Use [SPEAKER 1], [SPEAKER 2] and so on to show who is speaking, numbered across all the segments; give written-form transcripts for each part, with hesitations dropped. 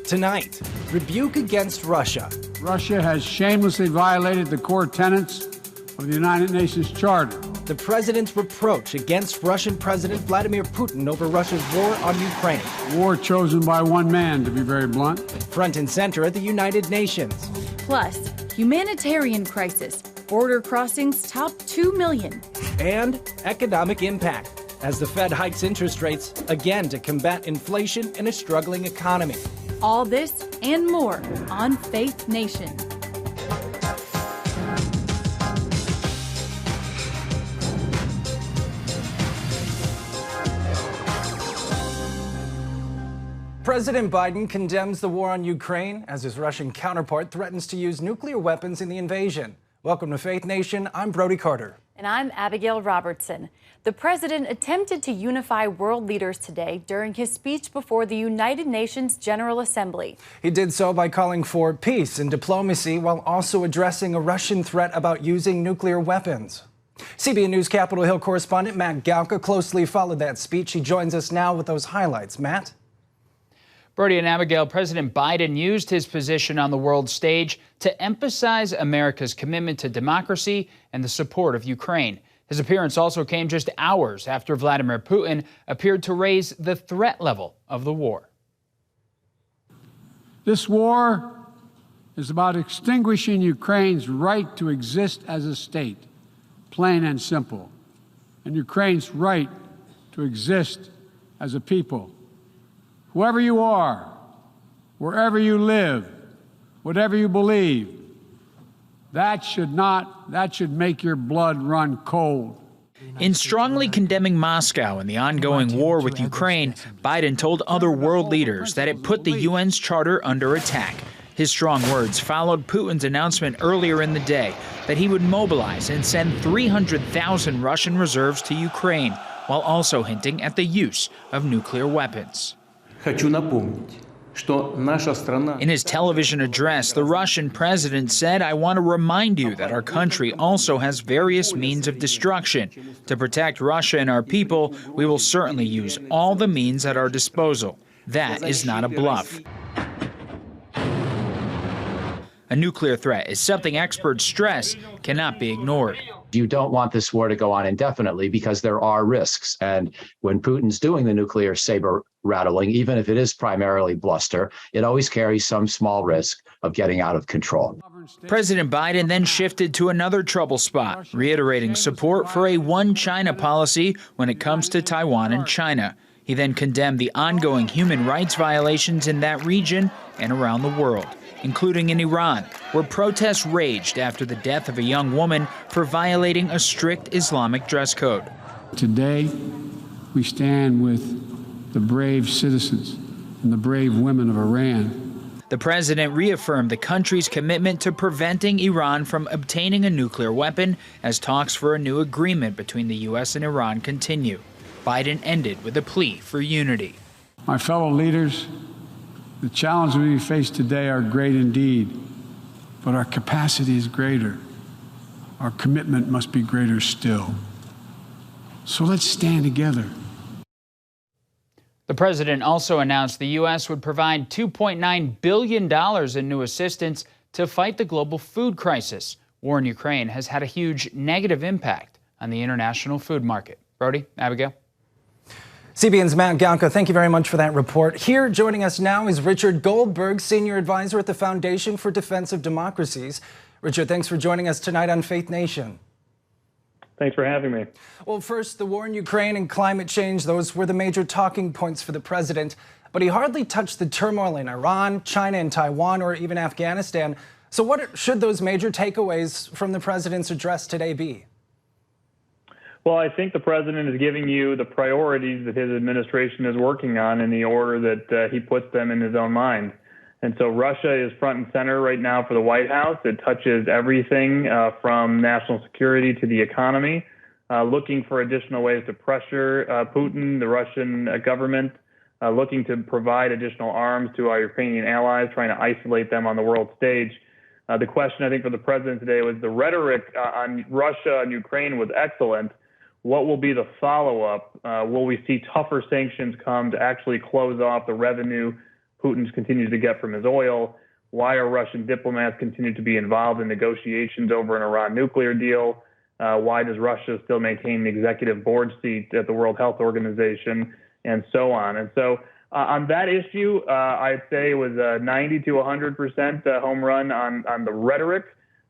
[SPEAKER 1] Tonight, rebuke against Russia.
[SPEAKER 2] Russia has shamelessly violated the core tenets of the United Nations Charter.
[SPEAKER 1] The president's reproach against Russian President Vladimir Putin over Russia's war on Ukraine.
[SPEAKER 2] War chosen by one man, to be very blunt.
[SPEAKER 1] Front and center at the United Nations.
[SPEAKER 3] Plus, humanitarian crisis. Border crossings top 2 million.
[SPEAKER 1] And economic impact, as the Fed hikes interest rates again to combat inflation in a struggling economy.
[SPEAKER 3] All this and more on Faith Nation.
[SPEAKER 1] President Biden condemns the war on Ukraine as his Russian counterpart threatens to use nuclear weapons in the invasion. Welcome to Faith Nation. I'm Brody Carter.
[SPEAKER 3] And I'm Abigail Robertson. The president attempted to unify world leaders today during his speech before the United Nations General Assembly.
[SPEAKER 1] He did so by calling for peace and diplomacy while also addressing a Russian threat about using nuclear weapons. CBN News Capitol Hill correspondent Matt Galka closely followed that speech. He joins us now with those highlights. Matt?
[SPEAKER 4] Brody and Abigail, President Biden used his position on the world stage to emphasize America's commitment to democracy and the support of Ukraine. His appearance also came just hours after Vladimir Putin appeared to raise the threat level of the war.
[SPEAKER 2] This war is about extinguishing Ukraine's right to exist as a state, plain and simple, and Ukraine's right to exist as a people. Whoever you are, wherever you live, whatever you believe, that should make your blood run cold.
[SPEAKER 4] In strongly condemning Moscow and the ongoing war with Ukraine, Biden told other world leaders that it put the UN's charter under attack. His strong words followed Putin's announcement earlier in the day that he would mobilize and send 300,000 Russian reserves to Ukraine, while also hinting at the use of nuclear weapons. In his television address, the Russian president said, "I want to remind you that our country also has various means of destruction. To protect Russia and our people, we will certainly use all the means at our disposal. That is not a bluff." A nuclear threat is something experts stress cannot be ignored.
[SPEAKER 5] You don't want this war to go on indefinitely because there are risks. And when Putin's doing the nuclear saber rattling, even if it is primarily bluster, it always carries some small risk of getting out of control.
[SPEAKER 4] President Biden then shifted to another trouble spot, reiterating support for a one China policy when it comes to Taiwan and China. He then condemned the ongoing human rights violations in that region and around the world, including in Iran, where protests raged after the death of a young woman for violating a strict Islamic dress code.
[SPEAKER 2] Today, we stand with the brave citizens and the brave women of Iran.
[SPEAKER 4] The president reaffirmed the country's commitment to preventing Iran from obtaining a nuclear weapon as talks for a new agreement between the U.S. and Iran continue. Biden ended with a plea for unity.
[SPEAKER 2] My fellow leaders, the challenges we face today are great indeed, but our capacity is greater. Our commitment must be greater still. So let's stand together.
[SPEAKER 4] The president also announced the U.S. would provide $2.9 billion in new assistance to fight the global food crisis. War in Ukraine has had a huge negative impact on the international food market. Brody, Abigail.
[SPEAKER 1] CBN's Matt Galka, thank you very much for that report. Here joining us now is Richard Goldberg, Senior Advisor at the Foundation for Defense of Democracies. Richard, thanks for joining us tonight on Faith Nation.
[SPEAKER 6] Thanks for having me.
[SPEAKER 1] Well, first, the war in Ukraine and climate change, those were the major talking points for the president. But he hardly touched the turmoil in Iran, China, and Taiwan, or even Afghanistan. So what should those major takeaways from the president's address today be?
[SPEAKER 6] Well, I think the president is giving you the priorities that his administration is working on in the order that he puts them in his own mind. And so Russia is front and center right now for the White House. It touches everything from national security to the economy, looking for additional ways to pressure Putin, the Russian government, looking to provide additional arms to our Ukrainian allies, trying to isolate them on the world stage. The question, I think, for the president today was the rhetoric on Russia and Ukraine was excellent. What will be the follow-up? Will we see tougher sanctions come to actually close off the revenue Putin continues to get from his oil. Why are Russian diplomats continue to be involved in negotiations over an Iran nuclear deal? Why does Russia still maintain the executive board seat at the World Health Organization, and so on? And so on that issue, I'd say it was a 90 to 100% home run on the rhetoric.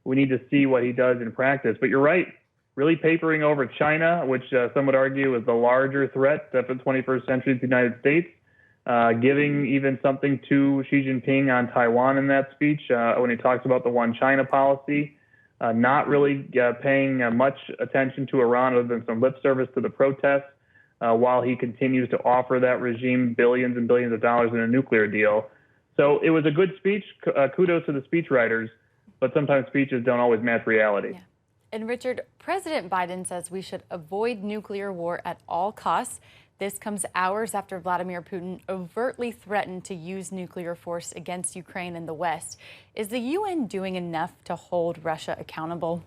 [SPEAKER 6] We need to see what he does in practice. But you're right, really papering over China, which some would argue is the larger threat for the 21st century to the United States, giving even something to Xi Jinping on Taiwan in that speech when he talks about the one China policy. Not really paying much attention to Iran other than some lip service to the protests, while he continues to offer that regime billions and billions of dollars in a nuclear deal. So it was a good speech. Kudos to the speechwriters, but sometimes speeches don't always match reality.
[SPEAKER 3] Yeah. And Richard, President Biden says we should avoid nuclear war at all costs. This comes hours after Vladimir Putin overtly threatened to use nuclear force against Ukraine and the West. Is the UN doing enough to hold Russia accountable?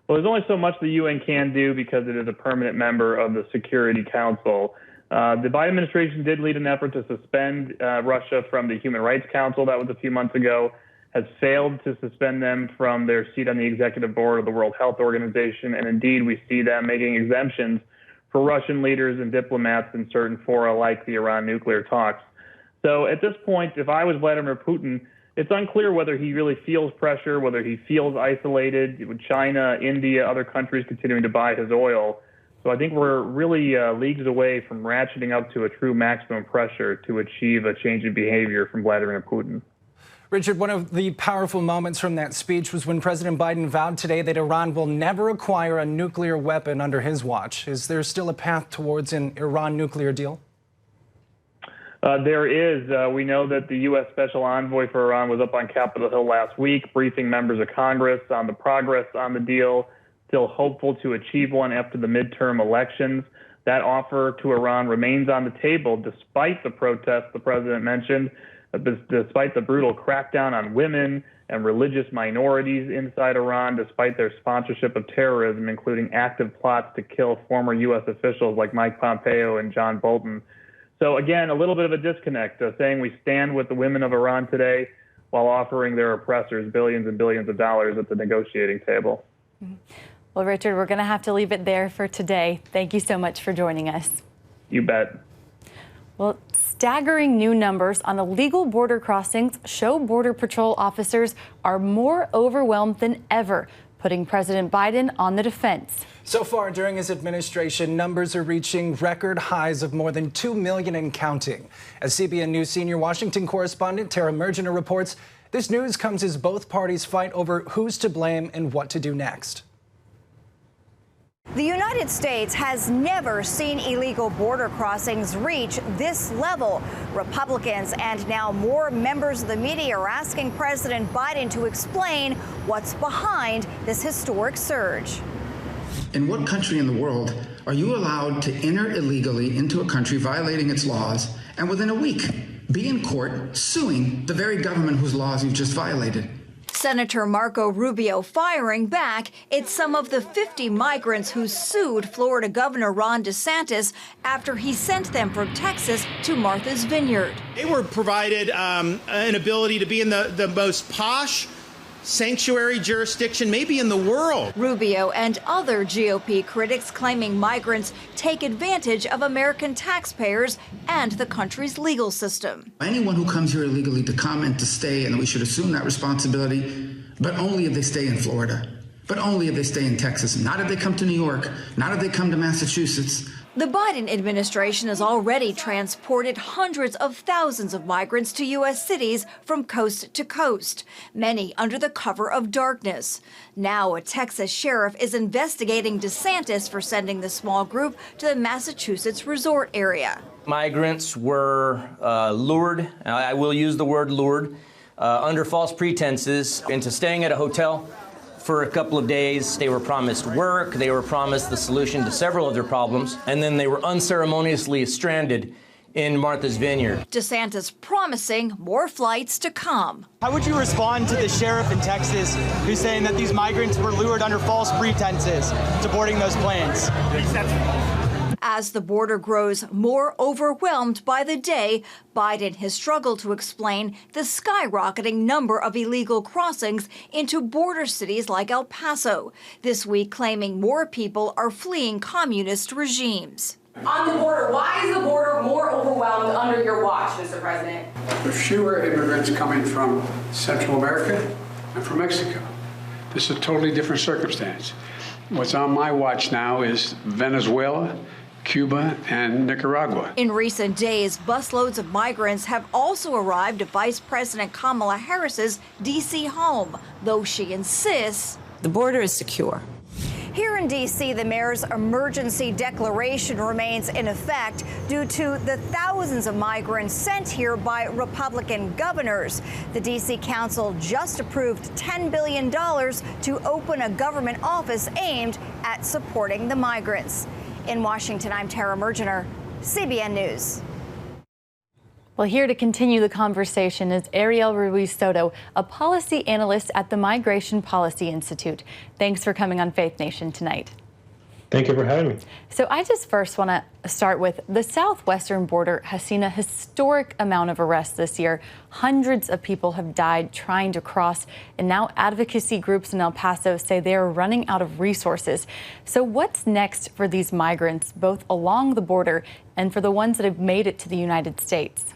[SPEAKER 6] Well, there's only so much the UN can do because it is a permanent member of the Security Council. The Biden administration did lead an effort to suspend Russia from the Human Rights Council. That was a few months ago. Has failed to suspend them from their seat on the executive board of the World Health Organization. And indeed, we see them making exemptions for Russian leaders and diplomats in certain fora like the Iran nuclear talks. So at this point, if I was Vladimir Putin, it's unclear whether he really feels pressure, whether he feels isolated with China, India, other countries continuing to buy his oil. So I think we're really leagues away from ratcheting up to a true maximum pressure to achieve a change in behavior from Vladimir Putin.
[SPEAKER 1] Richard, one of the powerful moments from that speech was when President Biden vowed today that Iran will never acquire a nuclear weapon under his watch. Is there still a path towards an Iran nuclear deal?
[SPEAKER 6] There is. We know that the U.S. Special Envoy for Iran was up on Capitol Hill last week, briefing members of Congress on the progress on the deal, still hopeful to achieve one after the midterm elections. That offer to Iran remains on the table despite the protests the president mentioned, despite the brutal crackdown on women and religious minorities inside Iran, despite their sponsorship of terrorism, including active plots to kill former U.S. officials like Mike Pompeo and John Bolton. So again, a little bit of a disconnect, saying we stand with the women of Iran today while offering their oppressors billions and billions of dollars at the negotiating table.
[SPEAKER 3] Well, Richard, we're going to have to leave it there for today. Thank you so much for joining us.
[SPEAKER 6] You bet.
[SPEAKER 3] Well, staggering new numbers on illegal border crossings show Border Patrol officers are more overwhelmed than ever, putting President Biden on the defense.
[SPEAKER 1] So far during his administration, numbers are reaching record highs of more than 2 million and counting. As CBN News senior Washington correspondent Tara Mergener reports, this news comes as both parties fight over who's to blame and what to do next.
[SPEAKER 7] The United States has never seen illegal border crossings reach this level. Republicans and now more members of the media are asking President Biden to explain what's behind this historic surge.
[SPEAKER 8] In what country in the world are you allowed to enter illegally into a country violating its laws and within a week be in court suing the very government whose laws you've just violated?
[SPEAKER 7] Senator Marco Rubio firing back. It's some of the 50 migrants who sued Florida Governor Ron DeSantis after he sent them from Texas to Martha's Vineyard.
[SPEAKER 9] They were provided an ability to be in the most posh sanctuary jurisdiction maybe in the world.
[SPEAKER 7] Rubio and other GOP critics claiming migrants take advantage of American taxpayers and the country's legal system.
[SPEAKER 8] Anyone who comes here illegally to come and to stay, and we should assume that responsibility, but only if they stay in Florida, but only if they stay in Texas, not if they come to New York, not if they come to Massachusetts.
[SPEAKER 7] The Biden administration has already transported hundreds of thousands of migrants to U.S. cities from coast to coast, many under the cover of darkness. Now a Texas sheriff is investigating DeSantis for sending the small group to the Massachusetts resort area.
[SPEAKER 10] Migrants were lured, I will use the word lured, under false pretenses into staying at a hotel for a couple of days. They were promised work, they were promised the solution to several of their problems, and then they were unceremoniously stranded in Martha's Vineyard.
[SPEAKER 7] DeSantis promising more flights to come.
[SPEAKER 11] How would you respond to the sheriff in Texas who's saying that these migrants were lured under false pretenses to boarding those planes?
[SPEAKER 7] As the border grows more overwhelmed by the day, Biden has struggled to explain the skyrocketing number of illegal crossings into border cities like El Paso, this week claiming more people are fleeing communist regimes.
[SPEAKER 12] On the border, why is the border more overwhelmed under your watch, Mr. President?
[SPEAKER 2] There's fewer immigrants coming from Central America and from Mexico. This is a totally different circumstance. What's on my watch now is Venezuela, Cuba, and Nicaragua.
[SPEAKER 7] In recent days, busloads of migrants have also arrived at Vice President Kamala Harris's D.C. home, though she insists
[SPEAKER 13] the border is secure.
[SPEAKER 7] Here in D.C., the mayor's emergency declaration remains in effect due to the thousands of migrants sent here by Republican governors. The D.C. Council just approved $10 billion to open a government office aimed at supporting the migrants. In Washington, I'm Tara Mergener, CBN News.
[SPEAKER 3] Well, here to continue the conversation is Ariel Ruiz Soto, a policy analyst at the Migration Policy Institute. Thanks for coming on Faith Nation tonight.
[SPEAKER 14] Thank you for having me.
[SPEAKER 3] So I just first want to start with the southwestern border has seen a historic amount of arrests this year. Hundreds of people have died trying to cross, and now advocacy groups in El Paso say they are running out of resources. So what's next for these migrants, both along the border and for the ones that have made it to the United States?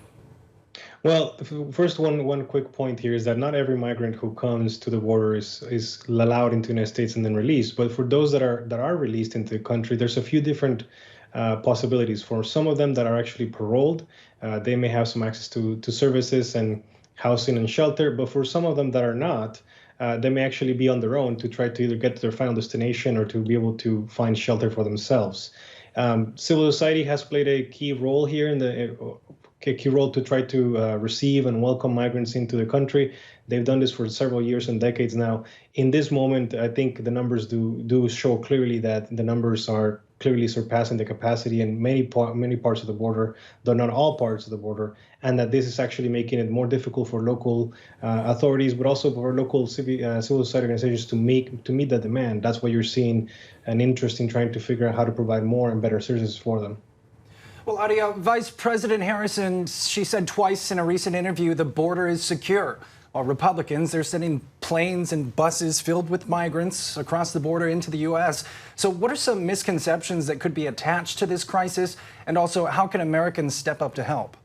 [SPEAKER 14] Well, first, one quick point here is that not every migrant who comes to the border is allowed into the United States and then released. But for those that are released into the country, there's a few different possibilities. For some of them that are actually paroled, they may have some access to services and housing and shelter. But for some of them that are not, they may actually be on their own to try to either get to their final destination or to be able to find shelter for themselves. Civil society has played a key role here a key role to try to receive and welcome migrants into the country. They've done this for several years and decades now. In this moment, I think the numbers do show clearly that the numbers are clearly surpassing the capacity in many parts of the border, though not all parts of the border, and that this is actually making it more difficult for local authorities, but also for local civil society organizations to meet that demand. That's why you're seeing an interest in trying to figure out how to provide more and better services for them.
[SPEAKER 1] Well, Adia, Vice President Harrison, she said twice in a recent interview the border is secure. While Republicans, they're sending planes and buses filled with migrants across the border into the U.S. So what are some misconceptions that could be attached to this crisis? And also, how can Americans step up to help?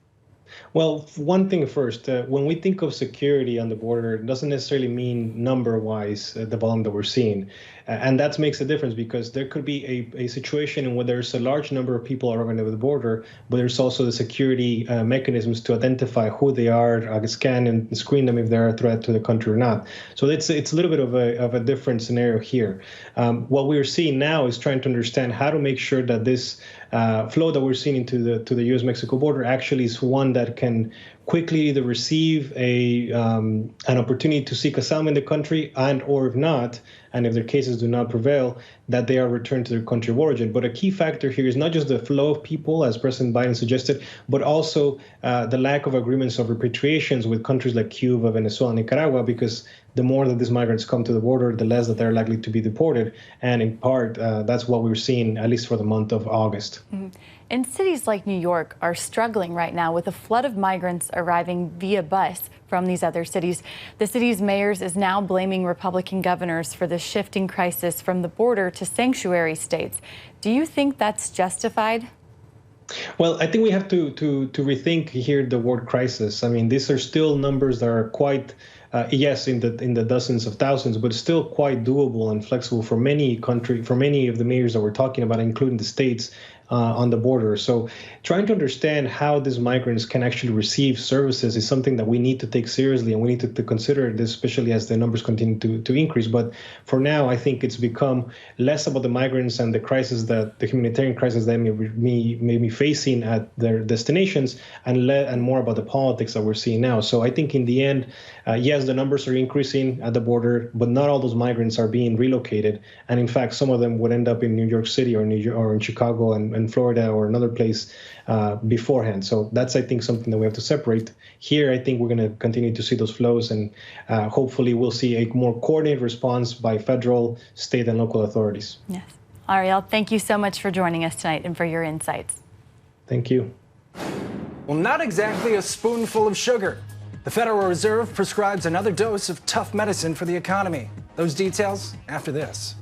[SPEAKER 14] Well, one thing first, when we think of security on the border, it doesn't necessarily mean number-wise the volume that we're seeing. And that makes a difference because there could be a situation in where there's a large number of people arriving over the border, but there's also the security mechanisms to identify who they are, scan and screen them if they're a threat to the country or not. So it's a little bit of a different scenario here. What we're seeing now is trying to understand how to make sure that this flow that we're seeing into the U.S.-Mexico border actually is one that can quickly either receive an opportunity to seek asylum in the country or if not, and if their cases do not prevail, that they are returned to their country of origin. But a key factor here is not just the flow of people, as President Biden suggested, but also the lack of agreements of repatriations with countries like Cuba, Venezuela, and Nicaragua, because the more that these migrants come to the border, the less that they're likely to be deported. And in part, that's what we're seeing, at least for the month of August.
[SPEAKER 3] Mm-hmm. And cities like New York are struggling right now with a flood of migrants arriving via bus from these other cities. The city's mayors is now blaming Republican governors for the shifting crisis from the border to sanctuary states. Do you think that's justified?
[SPEAKER 14] Well, I think we have to rethink here the word crisis. I mean, these are still numbers that are quite, yes, in the dozens of thousands, but still quite doable and flexible for many of the mayors that we're talking about, including the states on the border. So trying to understand how these migrants can actually receive services is something that we need to take seriously, and we need to consider this, especially as the numbers continue to increase. But for now, I think it's become less about the migrants and the humanitarian crisis they may be facing at their destinations, and more about the politics that we're seeing now. So I think in the end, yes, the numbers are increasing at the border, but not all those migrants are being relocated. And in fact, some of them would end up in New York City or in Chicago and Florida or another place beforehand. So that's, I think, something that we have to separate. Here, I think we're going to continue to see those flows, and hopefully we'll see a more coordinated response by federal, state, and local authorities.
[SPEAKER 3] Yes. Ariel, thank you so much for joining us tonight and for your insights.
[SPEAKER 14] Thank you.
[SPEAKER 1] Well, not exactly a spoonful of sugar. The Federal Reserve prescribes another dose of tough medicine for the economy. Those details after this.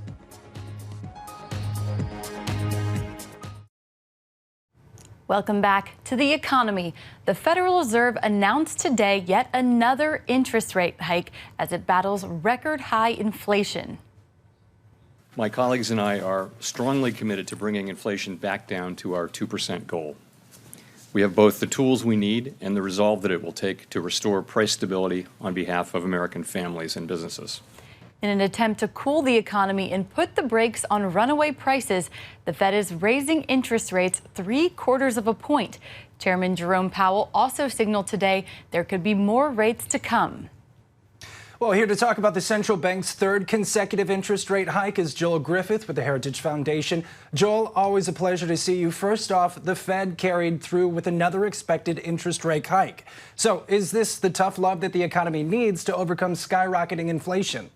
[SPEAKER 3] Welcome back to the economy. The Federal Reserve announced today yet another interest rate hike as it battles record high inflation.
[SPEAKER 13] My colleagues and I are strongly committed to bringing inflation back down to our 2% goal. We have both the tools we need and the resolve that it will take to restore price stability on behalf of American families and businesses.
[SPEAKER 3] In an attempt to cool the economy and put the brakes on runaway prices, the Fed is raising interest rates 3/4 of a point. Chairman Jerome Powell also signaled today there could be more rates to come.
[SPEAKER 1] Well, here to talk about the central bank's third consecutive interest rate hike is Joel Griffith with the Heritage Foundation. Joel, always a pleasure to see you. First off, the Fed carried through with another expected interest rate hike. So is this the tough love that the economy needs to overcome skyrocketing inflation?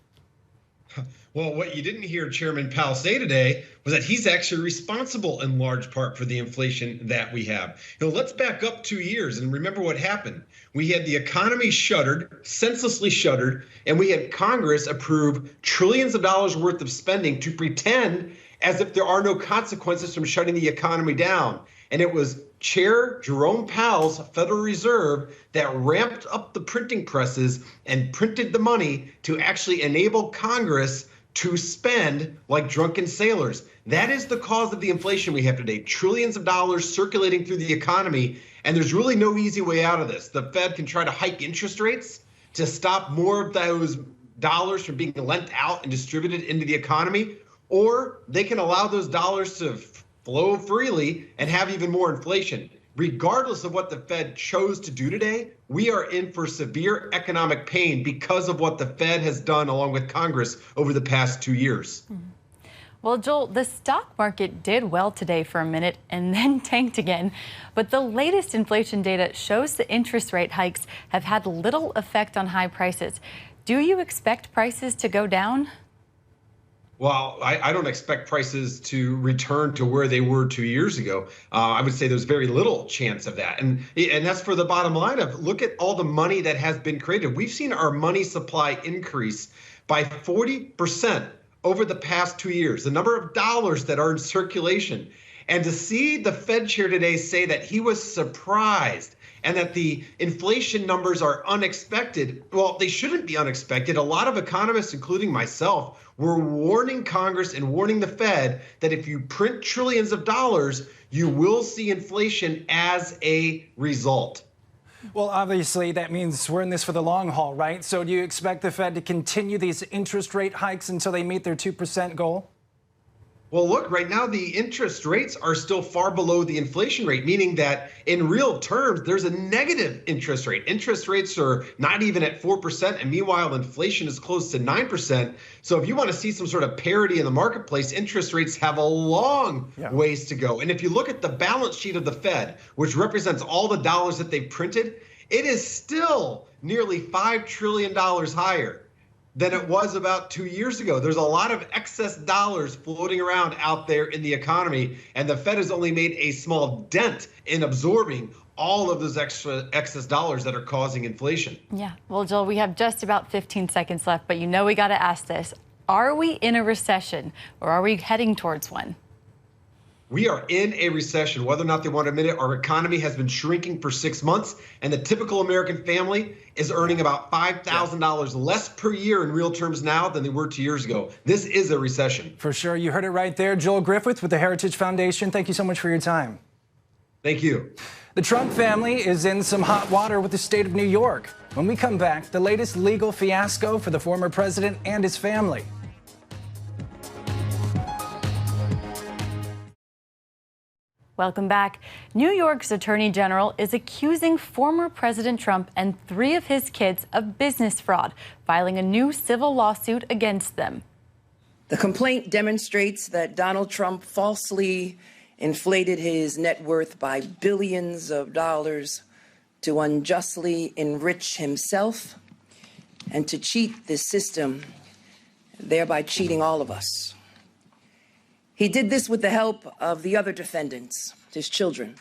[SPEAKER 15] Well, what you didn't hear Chairman Powell say today was that he's actually responsible in large part for the inflation that we have. Let's back up 2 years and remember what happened. We had the economy shuttered, senselessly shuttered, and we had Congress approve trillions of dollars worth of spending to pretend as if there are no consequences from shutting the economy down. And it was Chair Jerome Powell's Federal Reserve that ramped up the printing presses and printed the money to actually enable Congress to spend like drunken sailors. That is the cause of the inflation we have today. Trillions of dollars circulating through the economy, and there's really no easy way out of this. The Fed can try to hike interest rates to stop more of those dollars from being lent out and distributed into the economy, or they can allow those dollars to flow freely and have even more inflation. Regardless of what the Fed chose to do today, we are in for severe economic pain because of what the Fed has done along with Congress over the past 2 years.
[SPEAKER 3] Well, Joel, the stock market did well today for a minute and then tanked again. But the latest inflation data shows the interest rate hikes have had little effect on high prices. Do you expect prices to go down?
[SPEAKER 15] Well, I don't expect prices to return to where they were 2 years ago. I would say there's very little chance of that. And that's for the bottom line of look at all the money that has been created. We've seen our money supply increase by 40% over the past 2 years, the number of dollars that are in circulation. And to see the Fed chair today say that he was surprised and that the inflation numbers are unexpected, well, they shouldn't be unexpected. A lot of economists, including myself, were warning Congress and warning the Fed that if you print trillions of dollars, you will see inflation as a result.
[SPEAKER 1] Well, obviously, that means we're in this for the long haul, right? So do you expect the Fed to continue these interest rate hikes until they meet their 2% goal?
[SPEAKER 15] Well, look, right now, the interest rates are still far below the inflation rate, meaning that in real terms, there's a negative interest rate. Interest rates are not even at 4%, and meanwhile, inflation is close to 9%. So if you want to see some sort of parity in the marketplace, interest rates have a long ways to go. And if you look at the balance sheet of the Fed, which represents all the dollars that they've printed, it is still nearly $5 trillion higher than it was about 2 years ago. There's a lot of excess dollars floating around out there in the economy, and the Fed has only made a small dent in absorbing all of those excess dollars that are causing inflation.
[SPEAKER 3] Yeah. Well, Joel, we have just about 15 seconds left, but you know we got to ask this. Are we in a recession or are we heading towards one?
[SPEAKER 15] We are in a recession, whether or not they want to admit it. Our economy has been shrinking for 6 months, and the typical American family is earning about $5,000 less per year in real terms now than they were 2 years ago. This is a recession.
[SPEAKER 1] For sure. You heard it right there. Joel Griffith with the Heritage Foundation. Thank you so much for your time.
[SPEAKER 15] Thank you.
[SPEAKER 1] The Trump family is in some hot water with the state of New York. When we come back, the latest legal fiasco for the former president and his family.
[SPEAKER 3] Welcome back. New York's Attorney General is accusing former President Trump and 3 of his kids of business fraud, filing a new civil lawsuit against them.
[SPEAKER 16] The complaint demonstrates that Donald Trump falsely inflated his net worth by billions of dollars to unjustly enrich himself and to cheat the system, thereby cheating all of us. He did this with the help of the other defendants, his children.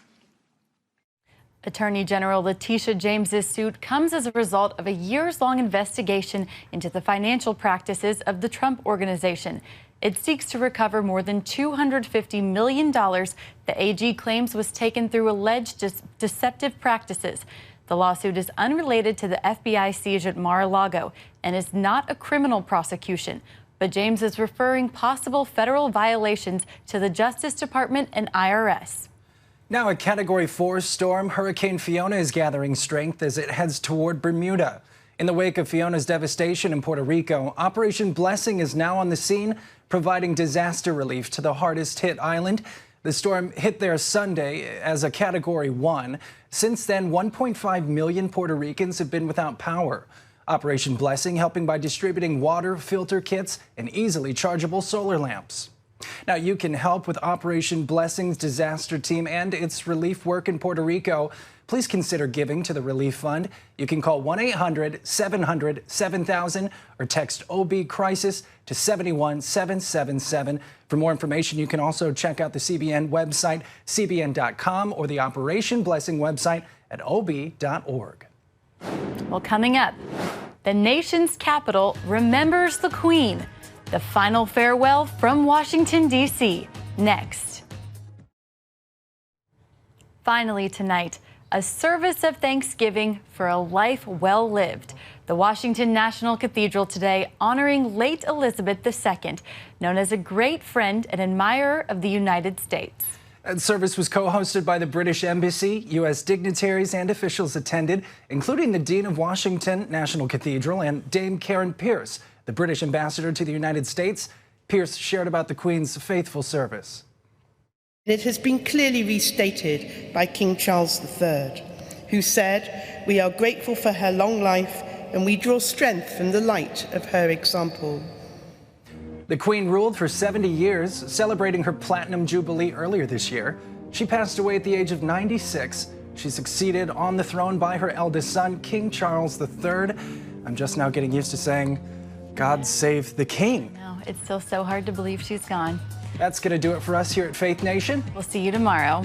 [SPEAKER 3] Attorney General Letitia James's suit comes as a result of a years-long investigation into the financial practices of the Trump Organization. It seeks to recover more than $250 million the AG claims was taken through alleged deceptive practices. The lawsuit is unrelated to the FBI siege at Mar-a-Lago and is not a criminal prosecution. But James is referring possible federal violations to the Justice Department and IRS.
[SPEAKER 1] Now, a Category 4 storm, Hurricane Fiona is gathering strength as it heads toward Bermuda. In the wake of Fiona's devastation in Puerto Rico, Operation Blessing is now on the scene, providing disaster relief to the hardest hit island. The storm hit there Sunday as a Category 1. Since then, 1.5 million Puerto Ricans have been without power. Operation Blessing helping by distributing water, filter kits, and easily chargeable solar lamps. Now, you can help with Operation Blessing's disaster team and its relief work in Puerto Rico. Please consider giving to the relief fund. You can call 1-800-700-7000 or text OB Crisis to 71777. For more information, you can also check out the CBN website, cbn.com, or the Operation Blessing website at ob.org.
[SPEAKER 3] Well, coming up, the nation's capital remembers the Queen. The final farewell from Washington, D.C. next. Finally tonight, a service of thanksgiving for a life well lived. The Washington National Cathedral today honoring late Elizabeth II, known as a great friend and admirer of the United States.
[SPEAKER 1] The service was co-hosted by the British Embassy. U.S. dignitaries and officials attended, including the Dean of Washington National Cathedral and Dame Karen Pierce, the British ambassador to the United States. Pierce shared about the Queen's faithful service.
[SPEAKER 17] It has been clearly restated by King Charles III, who said, "We are grateful for her long life and we draw strength from the light of her example."
[SPEAKER 1] The Queen ruled for 70 years, celebrating her Platinum Jubilee earlier this year. She passed away at the age of 96. She's succeeded on the throne by her eldest son, King Charles III. I'm just now getting used to saying, God save the King.
[SPEAKER 3] No, it's still so hard to believe she's gone.
[SPEAKER 1] That's going to do it for us here at Faith Nation.
[SPEAKER 3] We'll see you tomorrow.